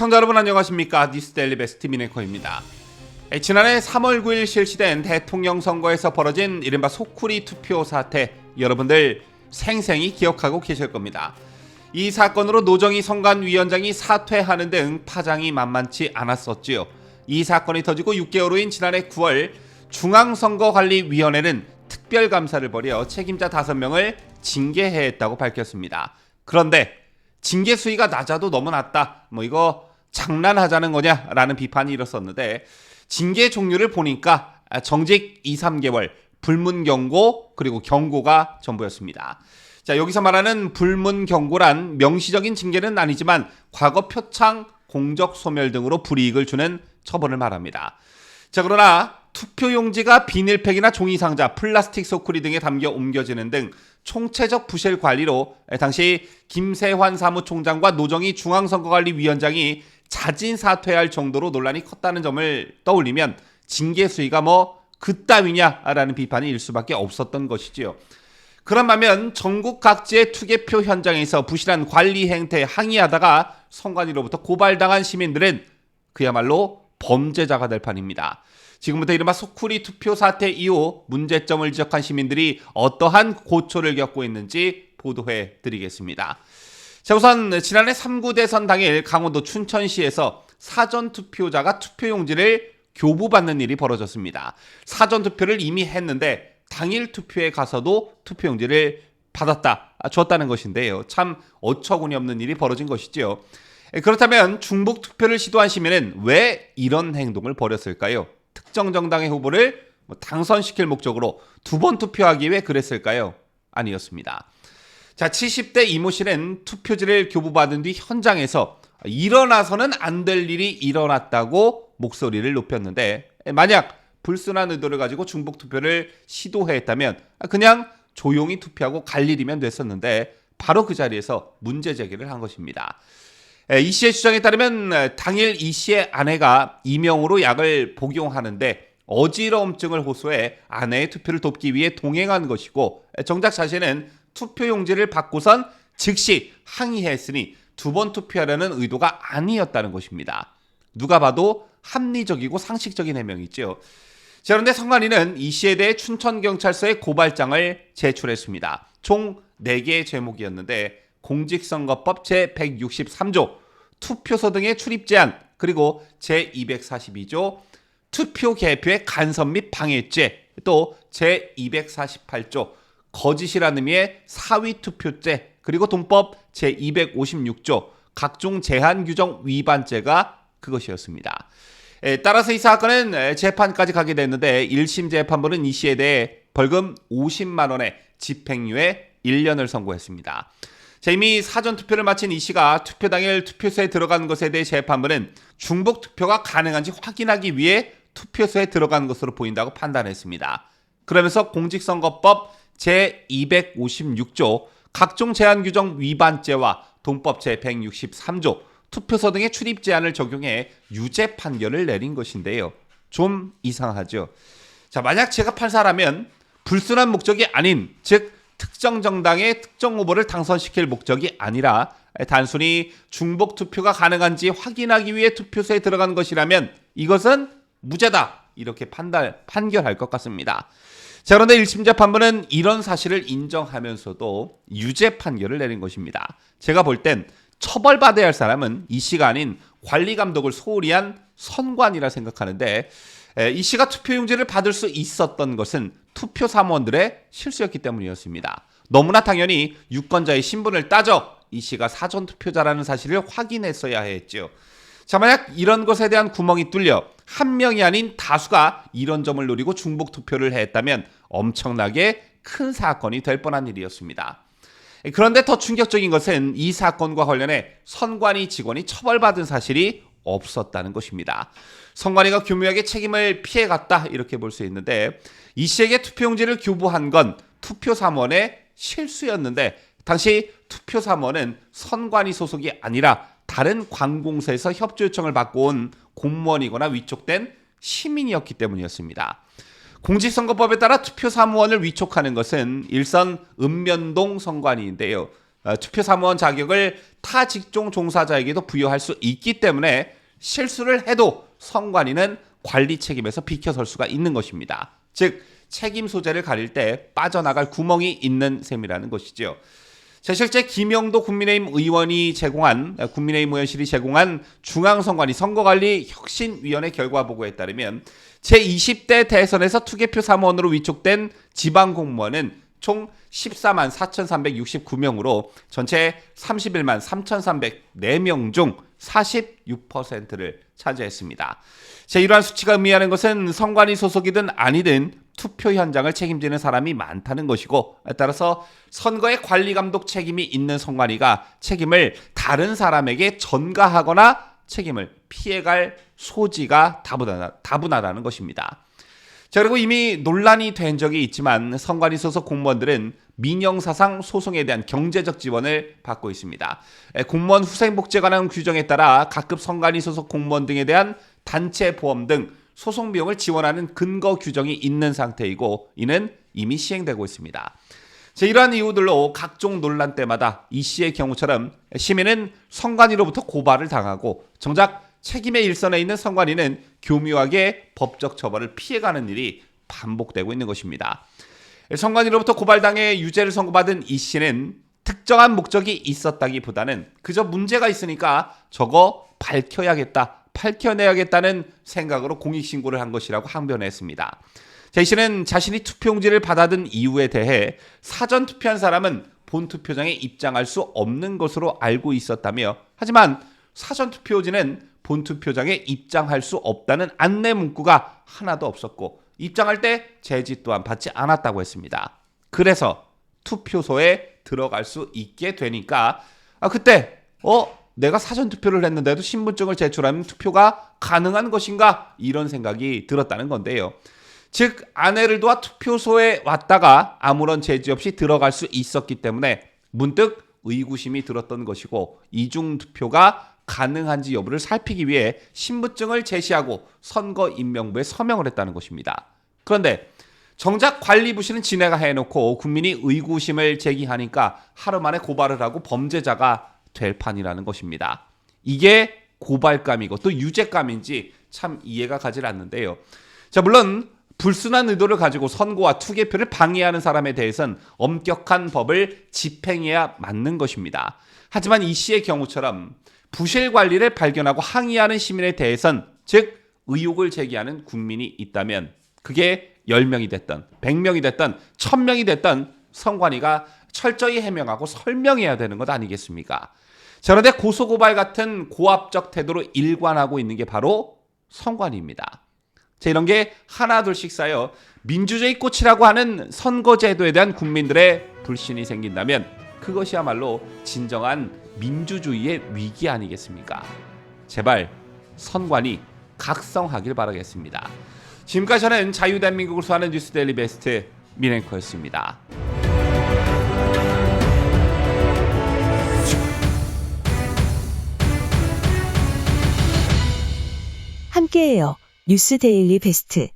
시청자 여러분 안녕하십니까? 뉴스데일리 베스트 미네커입니다. 지난해 3월 9일 실시된 대통령 선거에서 벌어진 이른바 소쿠리 투표 사태, 여러분들 생생히 기억하고 계실 겁니다. 이 사건으로 노정희 선관위원장이 사퇴하는 등 파장이 만만치 않았었지요. 이 사건이 터지고 6개월 후인 지난해 9월 중앙선거관리위원회는 특별감사를 벌여 책임자 5명을 징계했다고 밝혔습니다. 그런데 징계 수위가 낮아도 너무 낮다, 이거 장난하자는 거냐라는 비판이 일었었는데, 징계 종류를 보니까 정직 2, 3개월, 불문 경고, 그리고 경고가 전부였습니다. 자, 여기서 말하는 불문 경고란 명시적인 징계는 아니지만 과거 표창, 공적 소멸 등으로 불이익을 주는 처벌을 말합니다. 자, 그러나 투표용지가 비닐팩이나 종이상자, 플라스틱 소쿠리 등에 담겨 옮겨지는 등 총체적 부실 관리로 당시 김세환 사무총장과 노정희 중앙선거관리위원장이 자진 사퇴할 정도로 논란이 컸다는 점을 떠올리면 징계 수위가 그따위냐라는 비판이 일 수밖에 없었던 것이지요. 그런 반면 전국 각지의 투개표 현장에서 부실한 관리 행태에 항의하다가 선관위로부터 고발당한 시민들은 그야말로 범죄자가 될 판입니다. 지금부터 이른바 소쿠리 투표 사태 이후 문제점을 지적한 시민들이 어떠한 고초를 겪고 있는지 보도해 드리겠습니다. 자, 우선 지난해 3구 대선 당일 강원도 춘천시에서 사전투표자가 투표용지를 교부받는 일이 벌어졌습니다. 사전투표를 이미 했는데 당일 투표에 가서도 투표용지를 줬다는 것인데요. 참 어처구니 없는 일이 벌어진 것이죠. 그렇다면 중복투표를 시도한 시민은 왜 이런 행동을 벌였을까요? 특정 정당의 후보를 당선시킬 목적으로 2번 투표하기 위해 그랬을까요? 아니었습니다. 자, 70대 이모 씨는 투표지를 교부받은 뒤 현장에서 일어나서는 안 될 일이 일어났다고 목소리를 높였는데, 만약 불순한 의도를 가지고 중복투표를 시도했다면 그냥 조용히 투표하고 갈 일이면 됐었는데 바로 그 자리에서 문제 제기를 한 것입니다. 이 씨의 주장에 따르면 당일 이 씨의 아내가 이명으로 약을 복용하는데 어지러움증을 호소해 아내의 투표를 돕기 위해 동행한 것이고, 정작 자신은 투표용지를 받고선 즉시 항의했으니 2번 투표하려는 의도가 아니었다는 것입니다. 누가 봐도 합리적이고 상식적인 해명이죠. 자, 그런데 선관위는 이 씨에 대해 춘천경찰서에 고발장을 제출했습니다. 총 4개의 제목이었는데 공직선거법 제163조 투표소 등의 출입 제한, 그리고 제242조 투표 개표의 간섭 및 방해죄, 또 제248조 거짓이라는 의미의 사위투표죄, 그리고 돈법 제256조 각종 제한 규정 위반죄가 그것이었습니다. 따라서 이 사건은 재판까지 가게 됐는데 1심 재판부는 이 씨에 대해 벌금 50만 원에 집행유예 1년을 선고했습니다. 자, 이미 사전투표를 마친 이 씨가 투표 당일 투표소에 들어간 것에 대해 재판부는 중복투표가 가능한지 확인하기 위해 투표소에 들어간 것으로 보인다고 판단했습니다. 그러면서 공직선거법 제256조 각종 제한 규정 위반죄와 돈법 제163조 투표소 등의 출입 제한을 적용해 유죄 판결을 내린 것인데요. 좀 이상하죠. 자, 만약 제가 판사라면 불순한 목적이 아닌, 즉 특정 정당의 특정 후보를 당선시킬 목적이 아니라 단순히 중복 투표가 가능한지 확인하기 위해 투표소에 들어간 것이라면 이것은 무죄다, 이렇게 판결할 것 같습니다. 자, 그런데 1심 재판부는 이런 사실을 인정하면서도 유죄 판결을 내린 것입니다. 제가 볼 땐 처벌받아야 할 사람은 이 씨가 아닌 관리 감독을 소홀히 한 선관이라 생각하는데, 이 씨가 투표용지를 받을 수 있었던 것은 투표 사무원들의 실수였기 때문이었습니다. 너무나 당연히 유권자의 신분을 따져 이 씨가 사전투표자라는 사실을 확인했어야 했죠. 자, 만약 이런 것에 대한 구멍이 뚫려 한 명이 아닌 다수가 이런 점을 노리고 중복투표를 했다면 엄청나게 큰 사건이 될 뻔한 일이었습니다. 그런데 더 충격적인 것은 이 사건과 관련해 선관위 직원이 처벌받은 사실이 없었다는 것입니다. 선관위가 교묘하게 책임을 피해갔다, 이렇게 볼 수 있는데, 이 씨에게 투표용지를 교부한 건 투표사무원의 실수였는데 당시 투표사무원은 선관위 소속이 아니라 다른 관공서에서 협조 요청을 받고 온 공무원이거나 위촉된 시민이었기 때문이었습니다. 공직선거법에 따라 투표사무원을 위촉하는 것은 일선 읍면동 선관위인데요. 투표 사무원 자격을 타 직종 종사자에게도 부여할 수 있기 때문에 실수를 해도 선관위는 관리 책임에서 비켜설 수가 있는 것입니다. 즉 책임 소재를 가릴 때 빠져나갈 구멍이 있는 셈이라는 것이죠. 자, 실제 김영도 국민의힘 의원실이 제공한 중앙선관위 선거관리혁신위원회 결과 보고에 따르면 제20대 대선에서 투개표 사무원으로 위촉된 지방공무원은 총 14만 4,369명으로 전체 31만 3,304명 중 46%를 차지했습니다. 자, 이러한 수치가 의미하는 것은 선관위 소속이든 아니든 투표 현장을 책임지는 사람이 많다는 것이고, 따라서 선거의 관리 감독 책임이 있는 선관위가 책임을 다른 사람에게 전가하거나 책임을 피해갈 소지가 다분하다는 것입니다. 자, 그리고 이미 논란이 된 적이 있지만 선관위 소속 공무원들은 민영사상 소송에 대한 경제적 지원을 받고 있습니다. 공무원 후생복지에 관한 규정에 따라 각급 선관위 소속 공무원 등에 대한 단체 보험 등 소송 비용을 지원하는 근거 규정이 있는 상태이고 이는 이미 시행되고 있습니다. 자, 이러한 이유들로 각종 논란 때마다 이 씨의 경우처럼 시민은 선관위로부터 고발을 당하고 정작 책임의 일선에 있는 선관위는 교묘하게 법적 처벌을 피해가는 일이 반복되고 있는 것입니다. 선관위로부터 고발당해 유죄를 선고받은 이 씨는 특정한 목적이 있었다기보다는 그저 문제가 있으니까 저거 밝혀내야겠다는 생각으로 공익신고를 한 것이라고 항변했습니다. 이 씨는 자신이 투표용지를 받아든 이유에 대해 사전 투표한 사람은 본투표장에 입장할 수 없는 것으로 알고 있었다며, 하지만 사전 투표지는 본투표장에 입장할 수 없다는 안내 문구가 하나도 없었고 입장할 때 제지 또한 받지 않았다고 했습니다. 그래서 투표소에 들어갈 수 있게 되니까 그때 내가 사전 투표를 했는데도 신분증을 제출하면 투표가 가능한 것인가 이런 생각이 들었다는 건데요. 즉 아내를 도와 투표소에 왔다가 아무런 제지 없이 들어갈 수 있었기 때문에 문득 의구심이 들었던 것이고 이중투표가 가능한지 여부를 살피기 위해 신분증을 제시하고 선거인명부에 서명을 했다는 것입니다. 그런데 정작 관리부실은 지네가 해놓고 국민이 의구심을 제기하니까 하루 만에 고발을 하고 범죄자가 될 판이라는 것입니다. 이게 고발감이고 또 유죄감인지 참 이해가 가질 않는데요. 자, 물론 불순한 의도를 가지고 선거와 투개표를 방해하는 사람에 대해서는 엄격한 법을 집행해야 맞는 것입니다. 하지만 이 씨의 경우처럼 부실 관리를 발견하고 항의하는 시민에 대해선, 즉 의혹을 제기하는 국민이 있다면 그게 10명이 됐든 100명이 됐든 1000명이 됐든 선관위가 철저히 해명하고 설명해야 되는 것 아니겠습니까? 그런데 고소고발 같은 고압적 태도로 일관하고 있는 게 바로 선관위입니다. 이런 게 하나둘씩 쌓여 민주주의 꽃이라고 하는 선거제도에 대한 국민들의 불신이 생긴다면 그것이야말로 진정한 민주주의의 위기 아니겠습니까? 제발 선관위 각성하길 바라겠습니다. 지금까지 저는 자유대한민국을 수하는 뉴스데일리 베스트 민앵커였습니다. 함께해요. 뉴스데일리 베스트.